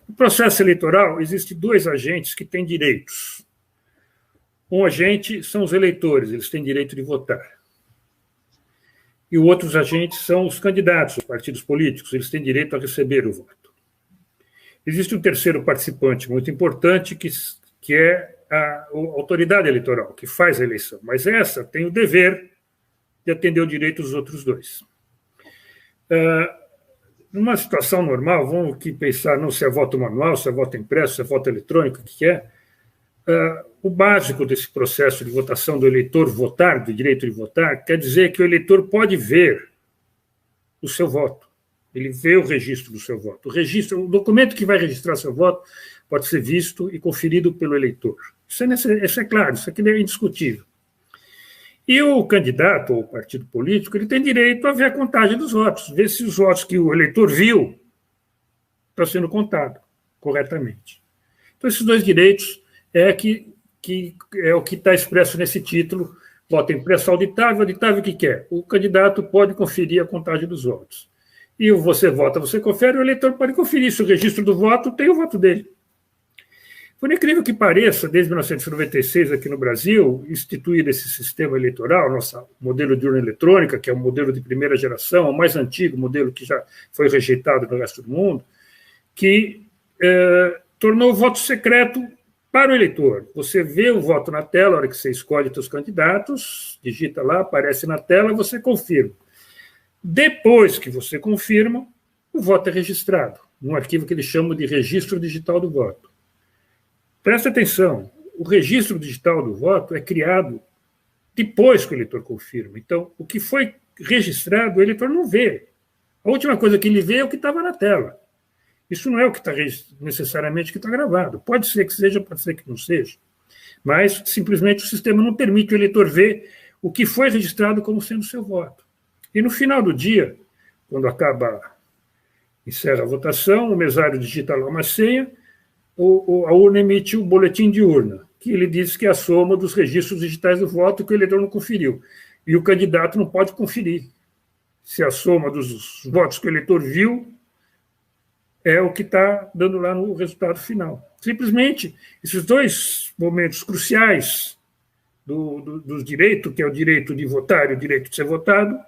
No processo eleitoral, existem dois agentes que têm direitos. Um agente são os eleitores, eles têm direito de votar. E outros agentes são os candidatos, os partidos políticos, eles têm direito a receber o voto. Existe um terceiro participante muito importante, que é a autoridade eleitoral, que faz a eleição, mas essa tem o dever de atender o direito dos outros dois. Numa situação normal, vamos aqui pensar não se é voto manual, se é voto impresso, se é voto eletrônico, o que é. O básico desse processo de votação do eleitor votar, do direito de votar, quer dizer que o eleitor pode ver o seu voto. Ele vê o registro do seu voto. O documento que vai registrar seu voto pode ser visto e conferido pelo eleitor. Isso é claro, isso aqui é indiscutível. E o candidato ou o partido político ele tem direito a ver a contagem dos votos, ver se os votos que o eleitor viu estão sendo contados corretamente. Então, esses dois direitos que é o que está expresso nesse título, voto impresso auditável. Auditável o que é? O candidato pode conferir a contagem dos votos. E você vota, você confere, o eleitor pode conferir se o registro do voto tem o voto dele. Por incrível que pareça, desde 1996 aqui no Brasil, instituído esse sistema eleitoral, nosso modelo de urna eletrônica, que é um modelo de primeira geração, o mais antigo modelo que já foi rejeitado no resto do mundo, que tornou o voto secreto para o eleitor. Você vê o voto na tela, a hora que você escolhe seus candidatos, digita lá, aparece na tela, você confirma. Depois que você confirma, o voto é registrado, num arquivo que eles chamam de registro digital do voto. Presta atenção, o registro digital do voto é criado depois que o eleitor confirma. Então, o que foi registrado, o eleitor não vê. A última coisa que ele vê é o que estava na tela. Isso não é o que está necessariamente que está gravado. Pode ser que seja, pode ser que não seja. Mas, simplesmente, o sistema não permite o eleitor ver o que foi registrado como sendo seu voto. E no final do dia, quando encerra a votação, o mesário digita lá uma senha, a urna emite o boletim de urna, que ele diz que é a soma dos registros digitais do voto que o eleitor não conferiu. E o candidato não pode conferir se a soma dos votos que o eleitor viu é o que está dando lá no resultado final. Simplesmente, esses dois momentos cruciais dos direitos, que é o direito de votar e o direito de ser votado,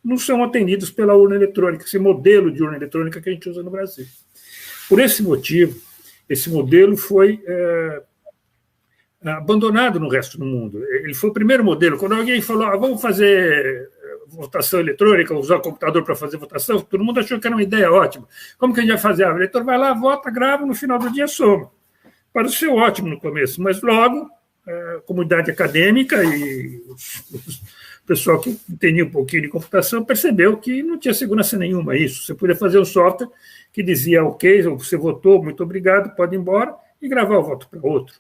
não são atendidos pela urna eletrônica, esse modelo de urna eletrônica que a gente usa no Brasil. Por esse motivo, esse modelo foi abandonado no resto do mundo. Ele foi o primeiro modelo. Quando alguém falou, vamos fazer votação eletrônica, usar o computador para fazer votação, todo mundo achou que era uma ideia ótima. Como que a gente vai fazer? O eleitor vai lá, vota, grava, no final do dia soma. Pareceu ótimo no começo, mas logo a comunidade acadêmica e o pessoal que entendia um pouquinho de computação percebeu que não tinha segurança nenhuma isso. Você podia fazer um software que dizia ok, você votou, muito obrigado, pode ir embora, e gravar o voto para outro.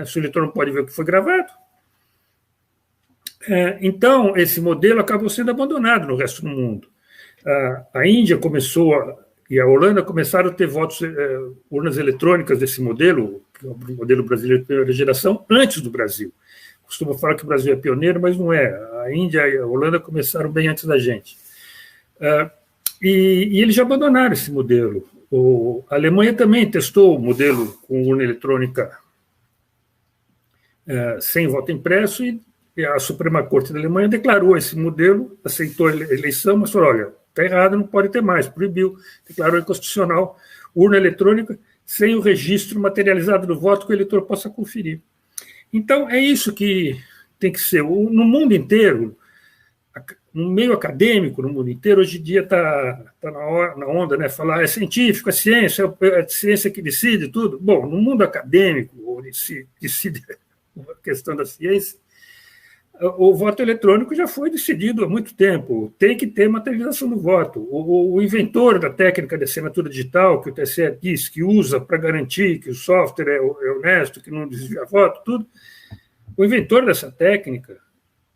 Se o eleitor não pode ver o que foi gravado. Então, esse modelo acabou sendo abandonado no resto do mundo. A Índia e a Holanda começaram a ter urnas eletrônicas desse modelo, que é o modelo brasileiro de primeira geração, antes do Brasil. Costumo falar que o Brasil é pioneiro, mas não é. A Índia e a Holanda começaram bem antes da gente. E eles já abandonaram esse modelo. A Alemanha também testou o modelo com urna eletrônica sem voto impresso e a Suprema Corte da Alemanha declarou esse modelo, aceitou a eleição, mas falou, olha, está errado, não pode ter mais, proibiu, declarou inconstitucional urna eletrônica sem o registro materializado do voto que o eleitor possa conferir. Então, é isso que tem que ser. No mundo inteiro, no meio acadêmico, no mundo inteiro, hoje em dia está na onda, né? Falar é científico, é a ciência que decide tudo. Bom, no mundo acadêmico, onde se decide a questão da ciência, o voto eletrônico já foi decidido há muito tempo. Tem que ter materialização do voto. O inventor da técnica de assinatura digital, que o TSE diz que usa para garantir que o software é honesto, que não desvia voto, tudo, o inventor dessa técnica,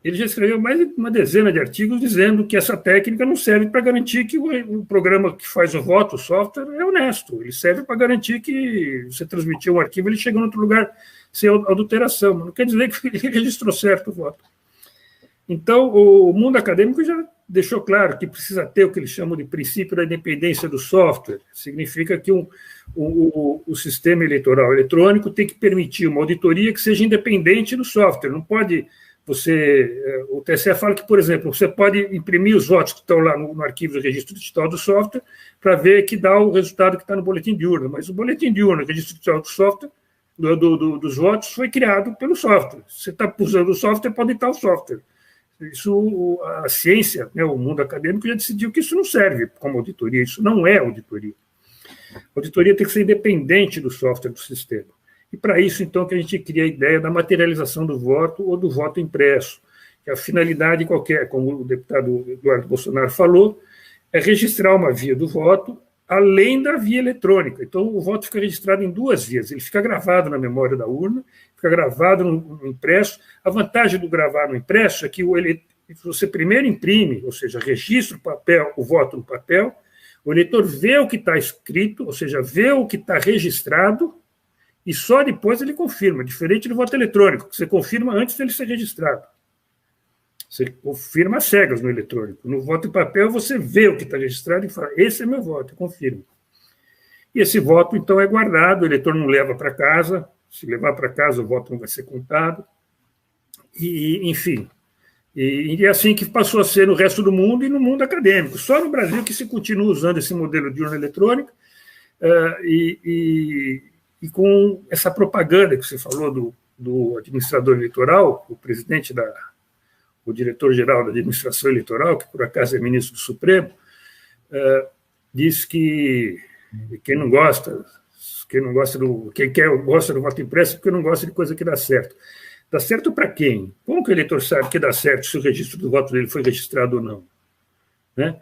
ele já escreveu mais de uma dezena de artigos dizendo que essa técnica não serve para garantir que o programa que faz o voto, o software, é honesto. Ele serve para garantir que você transmitir um arquivo, ele chega em outro lugar sem adulteração. Não quer dizer que ele registrou certo o voto. Então, o mundo acadêmico já deixou claro que precisa ter o que eles chamam de princípio da independência do software. Significa que o sistema eleitoral eletrônico tem que permitir uma auditoria que seja independente do software. Não pode você... O TSE fala que, por exemplo, você pode imprimir os votos que estão lá no arquivo do registro digital do software para ver que dá o resultado que está no boletim de urna. Mas o boletim de urna, o registro digital do software, dos votos, foi criado pelo software. Você está usando o software, pode estar o software. Isso, a ciência, né, o mundo acadêmico já decidiu que isso não serve como auditoria, isso não é auditoria. A auditoria tem que ser independente do software do sistema. E para isso, então, que a gente cria a ideia da materialização do voto ou do voto impresso, que a finalidade qualquer, como o deputado Eduardo Bolsonaro falou, é registrar uma via do voto além da via eletrônica. Então, o voto fica registrado em duas vias. Ele fica gravado na memória da urna, fica gravado no impresso. A vantagem do gravar no impresso é que você primeiro imprime, ou seja, registra o voto no papel, o eleitor vê o que está escrito, ou seja, vê o que está registrado, e só depois ele confirma, diferente do voto eletrônico, que você confirma antes dele ser registrado. Você confirma às cegas no eletrônico. No voto em papel, você vê o que está registrado e fala, esse é meu voto, eu confirmo. E esse voto, então, é guardado, o eleitor não leva para casa, se levar para casa, o voto não vai ser contado. E, enfim, e é assim que passou a ser no resto do mundo e no mundo acadêmico. Só no Brasil que se continua usando esse modelo de urna eletrônica e com essa propaganda que você falou do administrador eleitoral, o diretor-geral da administração eleitoral, que por acaso é ministro do Supremo, diz que quem gosta do voto impresso é porque não gosta de coisa que dá certo. Dá certo para quem? Como que o eleitor sabe que dá certo se o registro do voto dele foi registrado ou não? Né?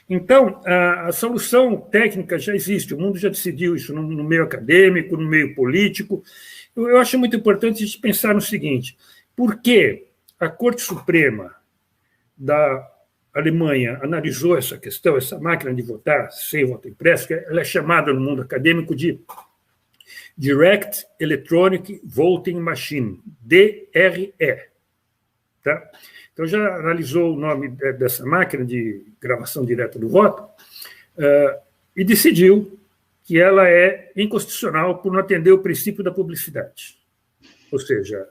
Então, a solução técnica já existe, o mundo já decidiu isso no meio acadêmico, no meio político. Eu acho muito importante a gente pensar no seguinte: por que a Corte Suprema da Alemanha analisou essa questão, essa máquina de votar sem voto impresso, que ela é chamada no mundo acadêmico de Direct Electronic Voting Machine, DRE. Tá? Então, já analisou o nome dessa máquina de gravação direta do voto e decidiu que ela é inconstitucional por não atender o princípio da publicidade. Ou seja,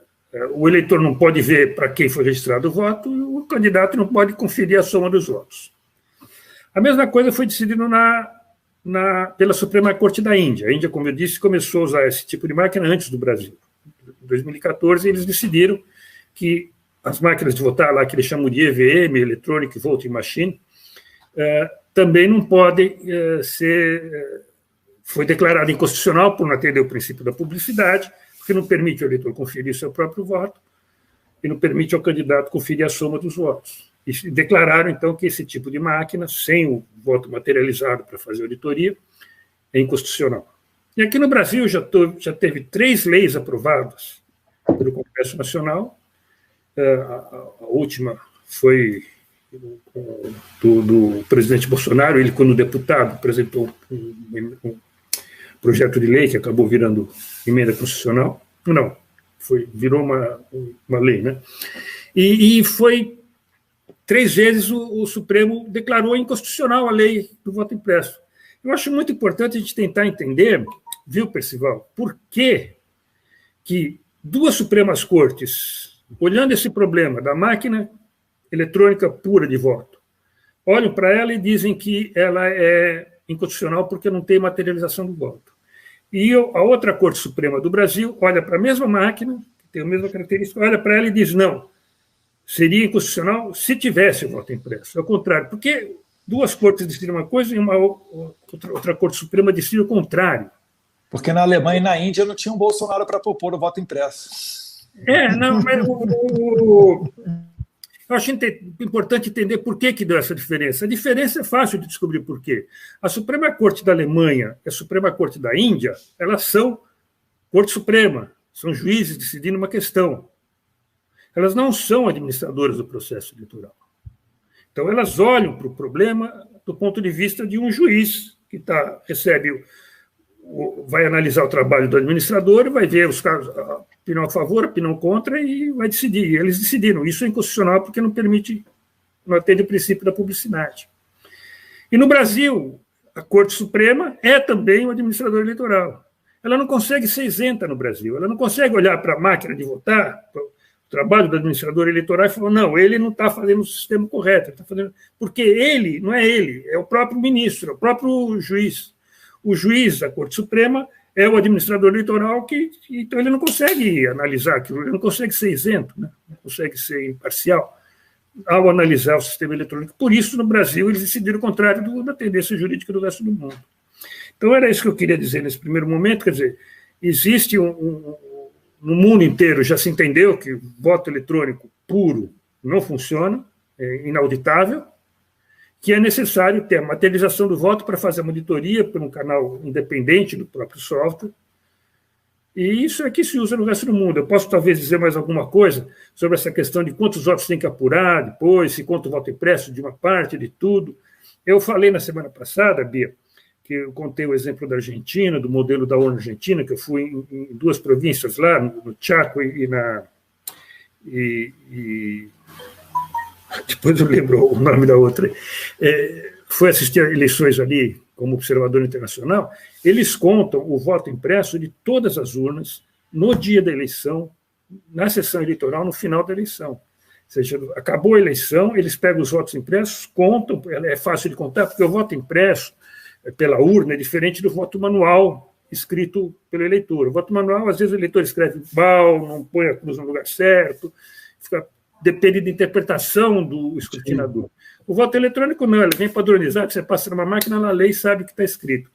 o eleitor não pode ver para quem foi registrado o voto e o candidato não pode conferir a soma dos votos. A mesma coisa foi decidido pela Suprema Corte da Índia. A Índia, como eu disse, começou a usar esse tipo de máquina antes do Brasil. Em 2014, eles decidiram que as máquinas de votar, lá que eles chamam de EVM, Electronic Voting Machine, também não podem ser... Foi declarado inconstitucional por não atender o princípio da publicidade, porque não permite ao eleitor conferir seu próprio voto e não permite ao candidato conferir a soma dos votos. E declararam, então, que esse tipo de máquina, sem o voto materializado para fazer auditoria, é inconstitucional. E aqui no Brasil já teve 3 leis aprovadas pelo Congresso Nacional. A última foi do presidente Bolsonaro. Ele, quando deputado, apresentou um projeto de lei que acabou virando emenda constitucional. Não, virou uma lei, né? E foi 3 vezes o Supremo declarou inconstitucional a lei do voto impresso. Eu acho muito importante a gente tentar entender, viu, Percival, por que 2 Supremas Cortes, olhando esse problema da máquina eletrônica pura de voto, olham para ela e dizem que ela é inconstitucional porque não tem materialização do voto. E a outra Corte Suprema do Brasil olha para a mesma máquina, que tem a mesma característica, olha para ela e diz, não, seria inconstitucional se tivesse o voto impresso. Ao contrário, porque 2 cortes decidem uma coisa e uma outra Corte Suprema decide o contrário. Porque na Alemanha e na Índia não tinha um Bolsonaro para propor o voto impresso. Não, mas eu acho importante entender por que deu essa diferença. A diferença é fácil de descobrir por quê. A Suprema Corte da Alemanha e a Suprema Corte da Índia, elas são Corte Suprema, são juízes decidindo uma questão. Elas não são administradoras do processo eleitoral. Então, elas olham para o problema do ponto de vista de um juiz que recebe vai analisar o trabalho do administrador, vai ver os casos, opinião a favor, opinião contra, e vai decidir. E eles decidiram. Isso é inconstitucional porque não atende o princípio da publicidade. E no Brasil, a Corte Suprema é também o administrador eleitoral. Ela não consegue ser isenta no Brasil. Ela não consegue olhar para a máquina de votar, para o trabalho do administrador eleitoral, e falar, não, ele não está fazendo o sistema correto. Ele está fazendo... Porque ele, não é ele, é o próprio ministro, é o próprio juiz. O juiz da Corte Suprema é o administrador eleitoral, então ele não consegue analisar aquilo, ele não consegue ser isento, né? Não consegue ser imparcial ao analisar o sistema eletrônico. Por isso, no Brasil, eles decidiram o contrário da tendência jurídica do resto do mundo. Então, era isso que eu queria dizer nesse primeiro momento, quer dizer, existe no mundo inteiro, já se entendeu que o voto eletrônico puro não funciona, é inauditável, que é necessário ter a materialização do voto para fazer a monitoria por um canal independente do próprio software, e isso é que se usa no resto do mundo. Eu posso, talvez, dizer mais alguma coisa sobre essa questão de quantos votos tem que apurar depois, se conta o voto impresso de uma parte, de tudo. Eu falei na semana passada, Bia, que eu contei o exemplo da Argentina, do modelo da ONU Argentina, que eu fui em duas províncias lá, no Chaco depois eu lembro o nome da outra, foi assistir a eleições ali como observador internacional. Eles contam o voto impresso de todas as urnas no dia da eleição, na sessão eleitoral, no final da eleição. Ou seja, acabou a eleição, eles pegam os votos impressos, contam, é fácil de contar, porque o voto impresso pela urna é diferente do voto manual escrito pelo eleitor. O voto manual, às vezes o eleitor escreve mal, não põe a cruz no lugar certo, depende da interpretação do escrutinador. O voto eletrônico não, ele vem padronizado, você passa numa máquina, ela lê e sabe o que está escrito.